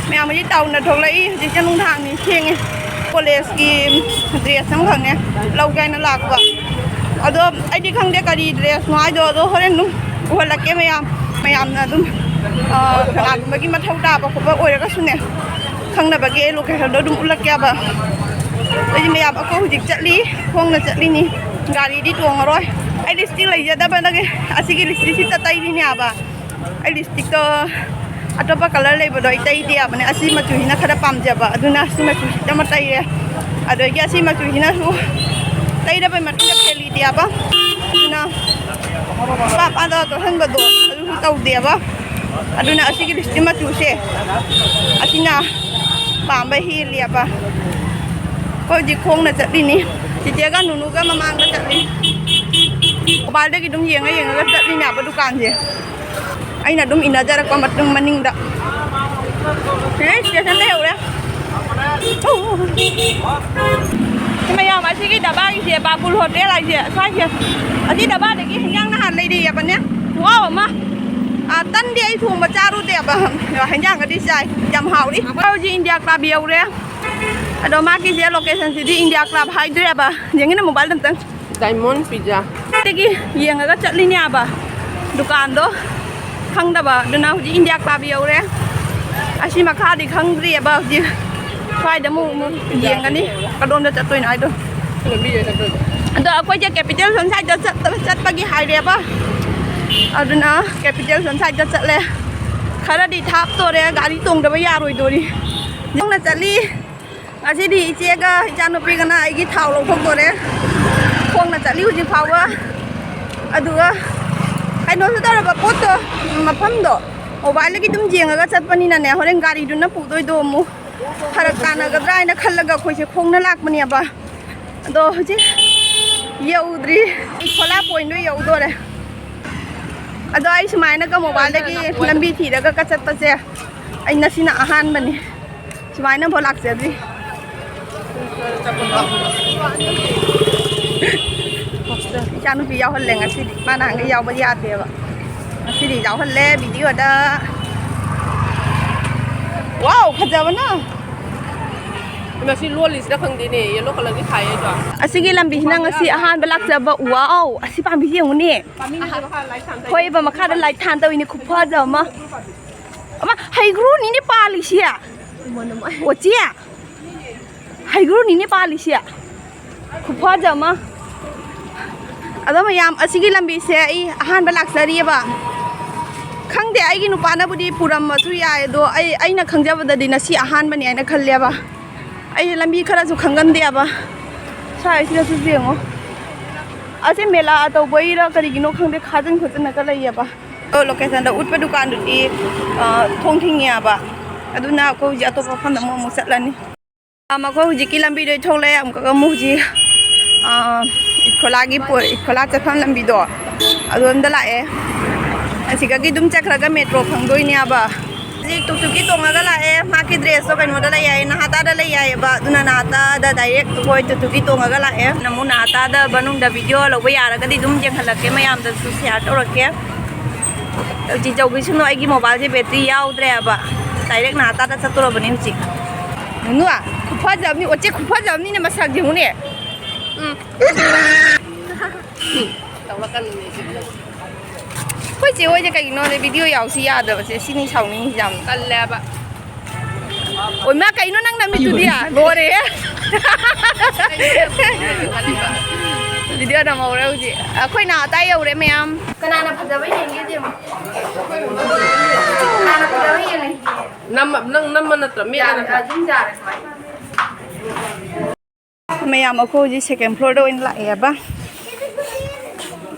mẹ mới tàu là thuộc lấy gì cho nông thang thì thiên nghe college ki dress sang khang ne lau gai na lak ba ado ai di khang de ka di dress no ai do horen nu wala ke mayam na dum khang ma ki ma thau da ba ko ba oi ra su ne khang na ba ke location do dum ulak ya ba ai mayam ko hujik chatli khong na chatli ni gari di tuang roi ai lipstick lai ja da ba na ke asigi lipstick ta tai ni ne ba ai lipstick to atapa color lei ba doi tai dia bane asi ma chu hina khara pam ja ba aduna asi ma chu jama tai re adoi ki asi ma chu hina su tai da ba ma ta peli dia ba na pap anda to han ba do adu tau dia ba aduna asi ki lipstick ma chu se asina pam ba hi lia ba ko ji khong na chat ni chị chia ga nunu ga mamang ga chat ni ba de ki dum yeng ga chat ni na ba dukan je ai là đúng ina ra qua mặt đường maning đó thế station đây rồi nhưng mà giờ mà cái đá ba cái gì ba bùn hột đấy là gì sai gì ở đây đá ba để cái hình dạng nó hạt lấy đi à bạn nhé wow mà tân đi ai thùng mà cha luôn đẹp à hình dạng cái đi sai chăm hậu đi bao gì India Club biểu đấy ở đó mà cái gì location thì đi India Club hay đẹp à những cái này mobile tận Diamond Pizza cái gì người ta chọn lên nhà bà dukaan đó khang da ba duna ji India Club yo re asi ma kha di khang ri ba ji phai da mu yeng kan ni ka dom da chat toi nai do ando akoi je capital sunside da chat pagi hai re ba aduna capital sunside da chat le khara di thap to re gari tong da ba ya roi do ri jong na chali asi di che ga chan no pi ga na ai gi thau lo thok do re khong na chali ji phawa adua ai nói sao là bớt thôi mà phâm đó ở vài cái tấm giềng ở cái chất bên này nè họ đang gari đun nó phụ đôi đồ mu hay là càn ở cái dây nó khăn là cái khối sẽ không nó lạc bên này ba đồ chứ dầu đi ít lá bồi nó dầu đồ này ở đó ai xem nó có một vài cái làm bi thì đó cái chất ta sẽ anh nó xin ăn han bên này xem nó bỏ lạc sẽ gì cha nó bị giàu hơn lên asi ba nàng cái giàu bây giờ thì asi đi giàu hơn lên bị điều đó wow khát giờ nó mà xin luôn list đã không đi nè lúc còn là cái thầy ấy rồi asi cái làm bị năng asi han belak giờ wow asi pam bị gì nè khơi mà khát lại than tao ini kupha giờ mà hay guru ni pali sia我姐hay guru ni pali sia kupha giờ mà अदो मयाम असिगी लंबी से आई अहान बलाक सरी बा खंगदे आइगी नुपाना बुदी पुरम मसु याय दो आई ना खंगजब ददी नसी अहान बनि आइना खल्ले बा आई लंबी खरा सु खंगन दे बा साइ सिदा सु जेंगो असे मेला तो बोइरा करिगिनो खंगदे खाजन खोजन न कलैया बा ओ लोकेशन दा उटपा दुकान दुदी थोंथिंगिया बा अदुना को जी अतोपा फम द मो सटलानी आमा को हुजिकी लंबी दे थोंले आम का मुजी खोलागी खोला चफम लंबी दो अदोम दा लाए असिगा की दुम चखरगा मेट्रो फंगदोइने आबा जी टुकटुकी तोंगा लाए माकी ड्रेस तो कनो दा लाए नाहाता दा लाए बा दुना नाहाता दा डायरेक्ट कोई टुकटुकी तोंगा लाए नमु नाहाता दा बनुंग दा वीडियो लौबा यारगदी दुम जेंहलके मयाम दा सु शेयर तौरके जी जौगी सुनो आइगी मोबाइल जे बैटरी याउद्रे आबा डायरेक्ट नाहाता दा चतुरबनि जी नुआ खुफा जबनी ओचे खुफा जबनी ने मसाक जेहुने tao là cần Khôi chị ơi, cái nó để video giàu xí à, được sẽ xin chào mình giảm cần lẹ bạn ôi má cái nó năng làm gì tụi đi à, bố đấy á video nào màu đâu chị khôi nào tay đâu đấy mẹ em cái nào phải giờ với gì cái gì mà nào phải giờ với gì này năm mình là miệng này mẹ em ở khu gì second floor đâu anh lại ba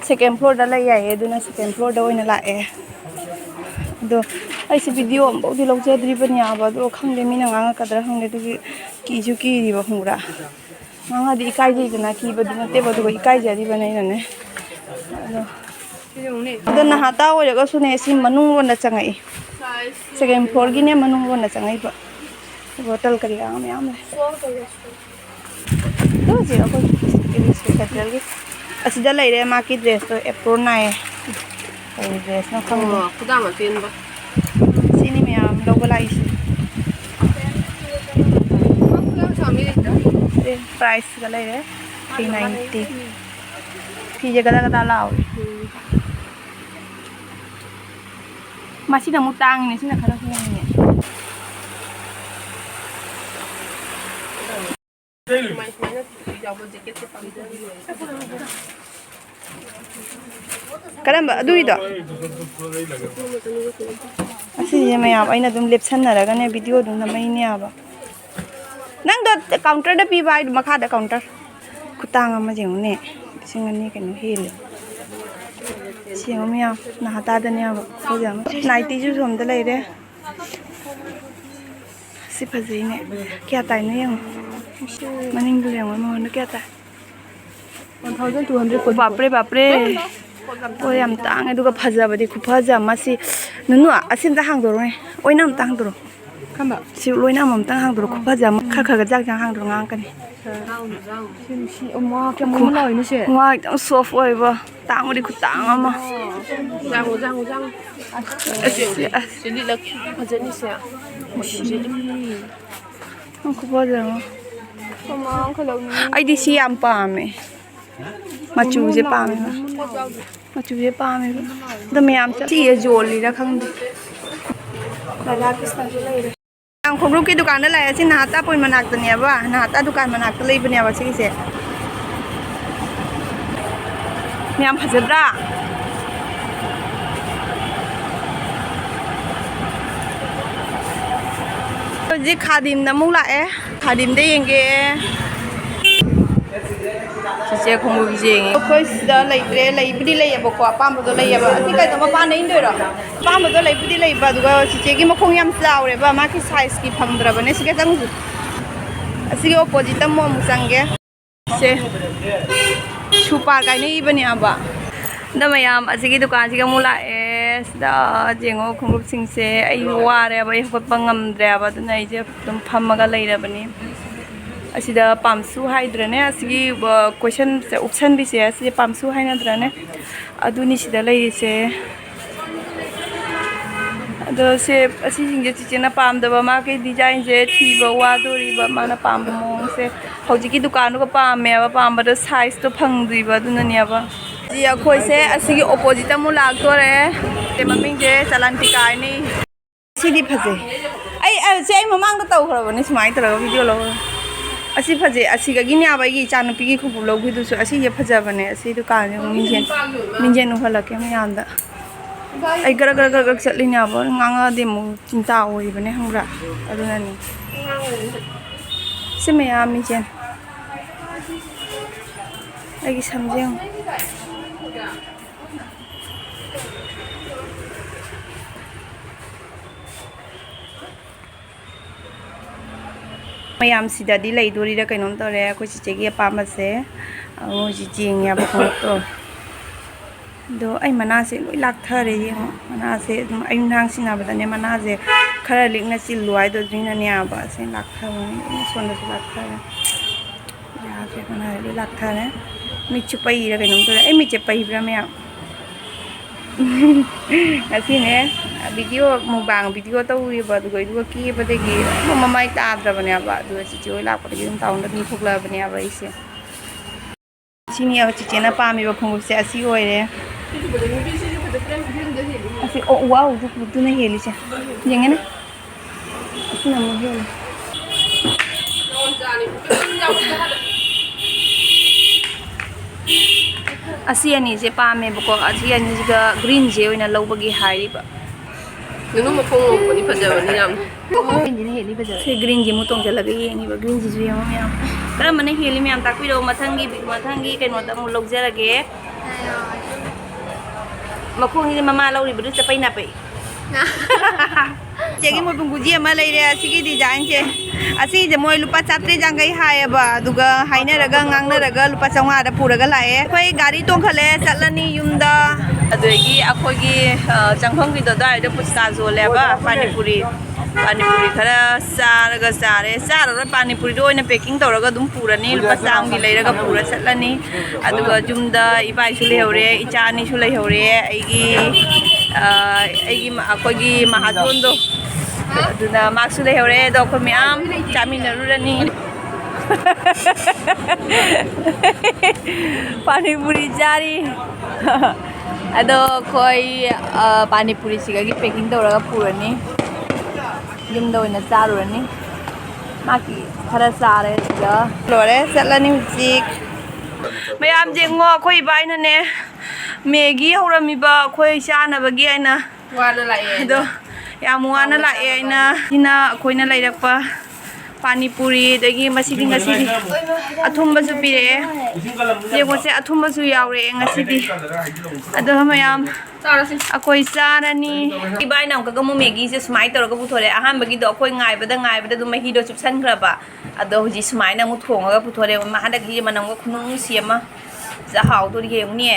second floor đó là vậy, đó là second floor đâu anh lại đó ai xem video bảo đi lâu chưa đi bên nhà bảo đó không để mình ngang cái đó không để tôi kỹ chú kỹ đi bảo không ra ngang đi cái gì đó kỹ bảo đi nó tê bảo tôi cái gì đi bên này nè đó là hạt tao rồi có số này xin mà nung luôn là chẳng ấy second floor cái này mà nung luôn là chẳng ấy bảo hotel cái gì à mẹ em này đó gì đó coi cái gì cái gì asida lai re ma ki dress to apron nai dress no khang ku da ma tin ba sini me am lo lai si price का ले रहे 390 फी जे गदा लाओ मासी नमु तांग ने सिना खरा होने करम अदुइदो असी मयाम अइना दुम लेप्सनरगने वीडियो दुम नमैने आबा नंग दो काउंटर द पी बाय मखा द काउंटर खुतांग अमा जेंगने सिंगनी कनो हेले सिंग मयाम नहाता दने आबा होजम नाइटी जु सोम द लेरे सि फजेने क्या ताइने यंग मनिंग लेंग मोन क्या ता 1200 बापरे ओ याम तांग दुगा फजाबदि खुफाजा मासी नुनु असिमदा हांदोरो ने ओइना हम तांदोरो खमा सि लोइना हम तांग हांदोरो खुफाजा खर खर जाग जाग हांदोरो ngang कने सिमसी अमा के मम लइनो से वा एकदम सॉफ्ट ओइबो तांगदि खुतांग अमा जांग सिलि लखि फजनि से खुफाजा अमा खलौनी आइदि सि याम पामे मचूजे पामे मचूजे पामे द मयाम ची जोलीरा खंग राधा कृष्ण जो लेरे आं खोग्रुप की दुकान द लाया सि नाता पोइन मनाक तनेबा नाता दुकान मनाक त लेबनेबा सिसे मयाम फजद्रा जी खादिम नमु लाए खादिम दे येंगे चे खोंगु जेंगे कोई सिदा लेत्रे लेबुदी लेयबको अपामबदो लेयबा असि काय तमा पा नै दोरो अपामबदो लेबुदी लेबा दुगा चिचेगी मखोंग याम चावरेबा माकी साइज की फंगद्रबने सिगे तंगु असि ऑपोजिट मो मुसंगे से सुपार काय नै बनि आबा दमयाम असि की दुकान सिगा मुला एस दा जेंगो खोंगु सिंगसे आई वारे बा हपत पंगमद्रे आबा दनै जे तुम फमगा लेरबनी असिदा पामसु हाइद्रने असि क्वेश्चन से ऑप्शन भी से असि पामसु हाइनद्रने अदुनि सिदा लेरिसे अदो से असि सिंगे चिचेना पामदबा मा के डिजाइन जे थीबा वादोरिबा माना पाममो से हौजी की दुकान को पामेबा पामबद साइज तो फंगदुइबा दुननियाबा जी अखोय से असि की ऑपोजिट मु लागतोरे ते ममिंग जे चलांटिकानी सिदि फजे आई से ममांग तौ खरबनी सुमाइ तरग वीडियो लो असी फजे असी गगिनी आबाई चानुपी की खुबु लौगिदुसु असी ये फजबने असी दुकान मिंजेन उहलके मयांदा आई गर गर गर चलिने अब ngang देमु चिंता ओइबने हमरा अदुनानी से मया मिंजेन आई समझें मयाम सिदादी लेदोरीरा कैनोम तोरे अखोय चिचेगी अपामसे मोजि जेंग याब खतो दो आई मनासे लोई लाक्थरे येंग मनासे आयुनांग सिनाबदने मनासे खरा लिंगना चिलुआय दो द्रिनाने आबा से लाक्थरे सोनदसु लाक्थरे यासे मनाले लोई लाक्थरे मिचु पईरा कैनोम तोरे आई मिचे पईब्रा मया असिने वीडियो मुबांग वीडियो तौरिबा दुगै दुगा कीबदेगी ममाई ताद्रबने आबा दुगा चिचे ओइ लापदगी दुम ताउंदा दुम थोक्लाबने आबा इसे सिनी आ चिचेना पामिबा खोंगुसे असि ओइरे असि ओ वाओ दुना हेलिसे येंगेना असि नमु हेल असी अनि जे पामे बको असी अनि जिगा ग्रीन जे ओइना लौबगी हारिबा नुनु मखोंग बनि फजबनि याम ग्रीन हेली बजा से ग्रीन जे मुतोंग जलगे येंगिबा ग्रीन जे जुयम मयाम करा मने हेली मयाम ताकबिरो मथंगी कैनो द मु लौजरगे मखोंग ममा लौरिबदु से पैना पै जेगी मोय बुंगुजी अमा लेरे असिगी डिजाइन जे असी जे मोय लुपा 400 जांगै हायबा दुगा हाइनरगा ngangnaraga लुपा 400 दा पुरगा लाए कोई गाड़ी तोंखले चलनी युमदा अदगी अखोगी चंगफम की ददाय दो पुस्ता जोलेबा पानीपुरी खरा चारगा चारे चारो पानीपुरी दो ओइना पैकिंग तौरगा दुम पुरनी लुपा चांगी लेरगा पुरा चलनी अदुगा जुमदा इबाइसु लेहौरे इचानीसु लेहौरे आइगी अखोगी महाजोन दो अदुना माक्सु लेहौरे दो खो म्याम चामिनरुरनी पानीपुरी चारी अदो कोई पानीपुरी सिगगी पैकिंग तौरगा पुरनी ꯌꯨꯝꯗ ꯑꯣꯏꯅ ꯆꯥꯔꯨꯔꯅꯤ ꯃꯥꯒꯤ ꯈꯔ ꯆꯥꯔꯦ ꯁꯤꯗ ꯂꯣꯏꯔꯦ ꯆꯠꯂꯅꯤ ꯍꯧꯖꯤꯛ ꯃꯌꯥꯝ ꯌꯦꯡꯉꯣ ꯑꯩꯈꯣꯏ ꯏꯕꯥꯏꯅꯅꯦ ꯃꯦꯒꯤ ꯍꯧꯔꯝꯃꯤꯕ ꯑꯩꯈꯣꯏ ꯆꯥꯅꯕꯒꯤ ꯑꯩꯅ ꯋꯥꯅ ꯂꯥꯛꯑꯦ ꯑꯗꯣ ꯌꯥꯝ ꯋꯥꯅ ꯂꯥꯛꯑꯦ ꯑꯩꯅ ꯁꯤꯅ ꯑꯩꯈꯣꯏꯅ ꯂꯩꯔꯛꯄ ꯄꯥꯅꯤꯄꯨꯔꯤ ꯑꯗꯒꯤ ꯃꯁꯤꯗꯤ ꯉꯁꯤꯗꯤ ꯑꯊꯨꯝꯕꯁꯨ ꯄꯤꯔꯛꯑꯦ ꯌꯦꯡꯉꯣꯁꯦ ꯑꯊꯨꯝꯕꯁꯨ ꯌꯥꯎꯔꯛꯑꯦ ꯉꯁꯤꯗꯤ ꯑꯗꯣ ꯃꯌꯥꯝ ꯑꯩꯈꯣꯏ ꯆꯥꯔꯅꯤ ꯏꯕꯥꯏꯅ ꯑꯃꯨꯛꯀ ꯑꯃꯨꯛ ꯃꯦꯒꯤꯁꯦ ꯁꯨꯃꯥꯏꯅ ꯇꯧꯔꯒ ꯄꯨꯊꯣꯔꯛꯑꯦ ꯑꯍꯥꯟꯕꯒꯤꯗꯣ ꯑꯩꯈꯣꯏ ꯉꯥꯏꯕꯗ ꯑꯗꯨꯝ ꯃꯍꯤꯗꯣ ꯆꯨꯞꯁꯟꯈ꯭ꯔꯕ ꯑꯗꯣ ꯍꯧꯖꯤꯛ ꯁꯨꯃꯥꯏꯅ ꯑꯃꯨꯛ ꯊꯣꯡꯉꯒ ꯄꯨꯊꯣꯔꯛꯑꯦ ꯍꯟꯗꯛꯀꯤ ꯃꯅꯝꯒ ꯈꯨꯅꯨꯡꯁꯤ ꯑꯃ ꯍꯥꯎꯗꯣꯔꯤ ꯌꯦꯡꯉꯨꯅꯦ